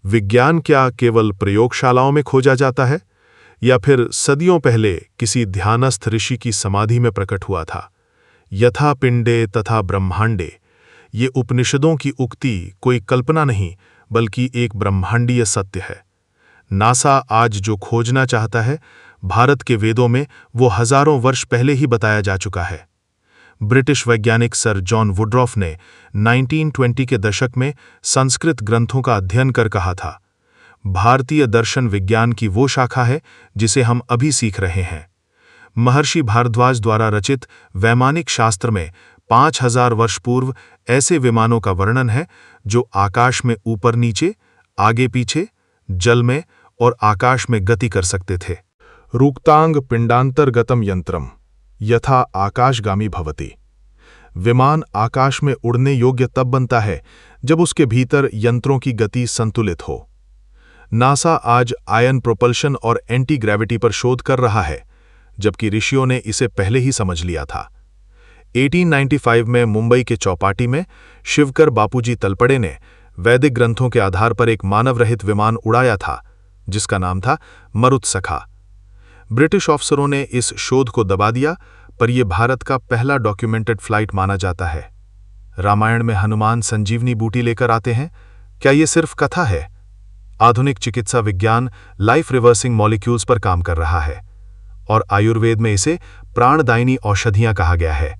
विज्ञान क्या केवल प्रयोगशालाओं में खोजा जाता है, या फिर सदियों पहले किसी ध्यानस्थ ऋषि की समाधि में प्रकट हुआ था? यथा पिंडे तथा ब्रह्मांडे, ये उपनिषदों की उक्ति कोई कल्पना नहीं बल्कि एक ब्रह्मांडीय सत्य है। नासा आज जो खोजना चाहता है, भारत के वेदों में वो हजारों वर्ष पहले ही बताया जा चुका है। ब्रिटिश वैज्ञानिक सर जॉन वुडरॉफ ने 1920 के दशक में संस्कृत ग्रंथों का अध्ययन कर कहा था, भारतीय दर्शन विज्ञान की वो शाखा है जिसे हम अभी सीख रहे हैं। महर्षि भारद्वाज द्वारा रचित वैमानिक शास्त्र में 5000 वर्ष पूर्व ऐसे विमानों का वर्णन है जो आकाश में ऊपर नीचे, आगे पीछे, जल में और आकाश में गति कर सकते थे। रूक्तांग पिंडांतर्गतम यंत्रम यथा आकाशगामी भवति। विमान आकाश में उड़ने योग्य तब बनता है जब उसके भीतर यंत्रों की गति संतुलित हो। नासा आज आयन प्रोपल्शन और एंटी ग्रेविटी पर शोध कर रहा है, जबकि ऋषियों ने इसे पहले ही समझ लिया था। 1895 में मुंबई के चौपाटी में शिवकर बापूजी तलपड़े ने वैदिक ग्रंथों के आधार पर एक मानव रहित विमान उड़ाया था, जिसका नाम था मरुत्सखा। ब्रिटिश अफसरों ने इस शोध को दबा दिया, पर यह भारत का पहला डॉक्यूमेंटेड फ्लाइट माना जाता है। रामायण में हनुमान संजीवनी बूटी लेकर आते हैं, क्या यह सिर्फ कथा है? आधुनिक चिकित्सा विज्ञान लाइफ रिवर्सिंग मॉलिक्यूल्स पर काम कर रहा है और आयुर्वेद में इसे प्राणदायिनी औषधियां कहा गया है।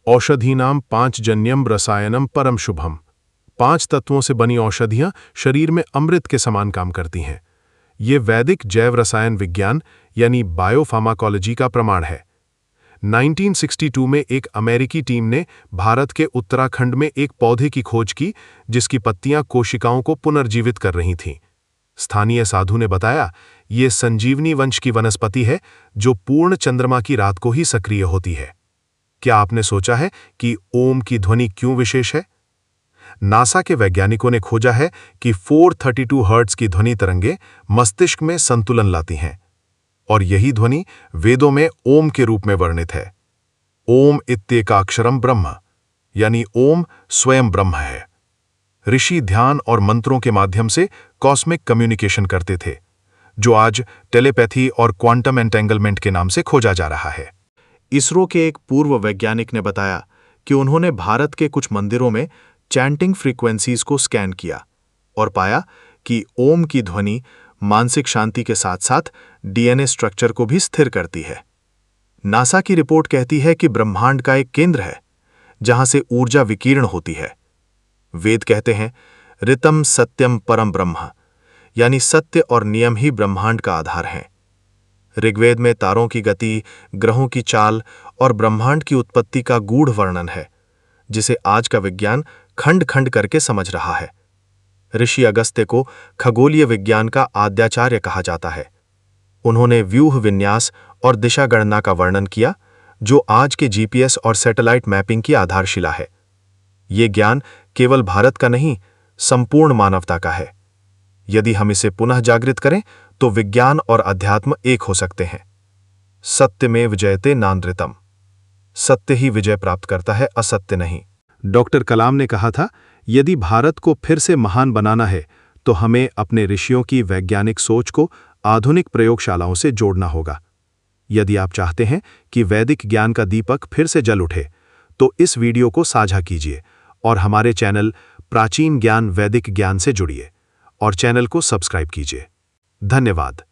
औषधीनाम पांचजन्यम रसायनम परम शुभम। 5 तत्वों से बनी औषधियां शरीर में अमृत के समान काम करती हैं। ये वैदिक जैव रसायन विज्ञान यानी बायोफार्माकोलॉजी का प्रमाण है। 1962 में एक अमेरिकी टीम ने भारत के उत्तराखंड में एक पौधे की खोज की जिसकी पत्तियां कोशिकाओं को पुनर्जीवित कर रही थीं। स्थानीय साधु ने बताया, ये संजीवनी वंश की वनस्पति है जो पूर्ण चंद्रमा की रात को ही सक्रिय होती है। क्या आपने सोचा है कि ओम की ध्वनि क्यों विशेष है? नासा के वैज्ञानिकों ने खोजा है कि 432 हर्ट्ज की ध्वनि तरंगे मस्तिष्क में संतुलन लाती हैं, और यही ध्वनि वेदों में ओम के रूप में वर्णित है। ओम इत्येकाक्षरम ब्रह्म, यानी ओम स्वयं ब्रह्म है। ऋषि ध्यान और मंत्रों के माध्यम से कॉस्मिक कम्युनिकेशन करते थे, जो आज टेलीपैथी और क्वांटम एंटेंगलमेंट के नाम से खोजा जा रहा है। इसरो के एक पूर्व वैज्ञानिक ने बताया कि उन्होंने भारत के कुछ मंदिरों में चैंटिंग फ्रीक्वेंसीज को स्कैन किया और पाया कि ओम की ध्वनि मानसिक शांति के साथ साथ डीएनए स्ट्रक्चर को भी स्थिर करती है। नासा की रिपोर्ट कहती है कि ब्रह्मांड का एक केंद्र है जहां से ऊर्जा विकीर्ण होती है। वेद कहते हैं, ऋतम सत्यम परम ब्रह्म, यानी सत्य और नियम ही ब्रह्मांड का आधार हैं। ऋग्वेद में तारों की गति, ग्रहों की चाल और ब्रह्मांड की उत्पत्ति का गूढ़ वर्णन है, जिसे आज का विज्ञान खंड खंड करके समझ रहा है। ऋषि अगस्त्य को खगोलीय विज्ञान का आद्याचार्य कहा जाता है। उन्होंने व्यूह विन्यास और दिशा गणना का वर्णन किया, जो आज के जीपीएस और सैटेलाइट मैपिंग की आधारशिला है। ये ज्ञान केवल भारत का नहीं, संपूर्ण मानवता का है। यदि हम इसे पुनः जागृत करें तो विज्ञान और अध्यात्म एक हो सकते हैं। सत्यमेव जयते नानृतम। सत्य ही विजय प्राप्त करता है, असत्य नहीं। डॉक्टर कलाम ने कहा था, यदि भारत को फिर से महान बनाना है तो हमें अपने ऋषियों की वैज्ञानिक सोच को आधुनिक प्रयोगशालाओं से जोड़ना होगा। यदि आप चाहते हैं कि वैदिक ज्ञान का दीपक फिर से जल उठे, तो इस वीडियो को साझा कीजिए और हमारे चैनल प्राचीन ज्ञान वैदिक ज्ञान से जुड़िए और चैनल को सब्सक्राइब कीजिए। धन्यवाद।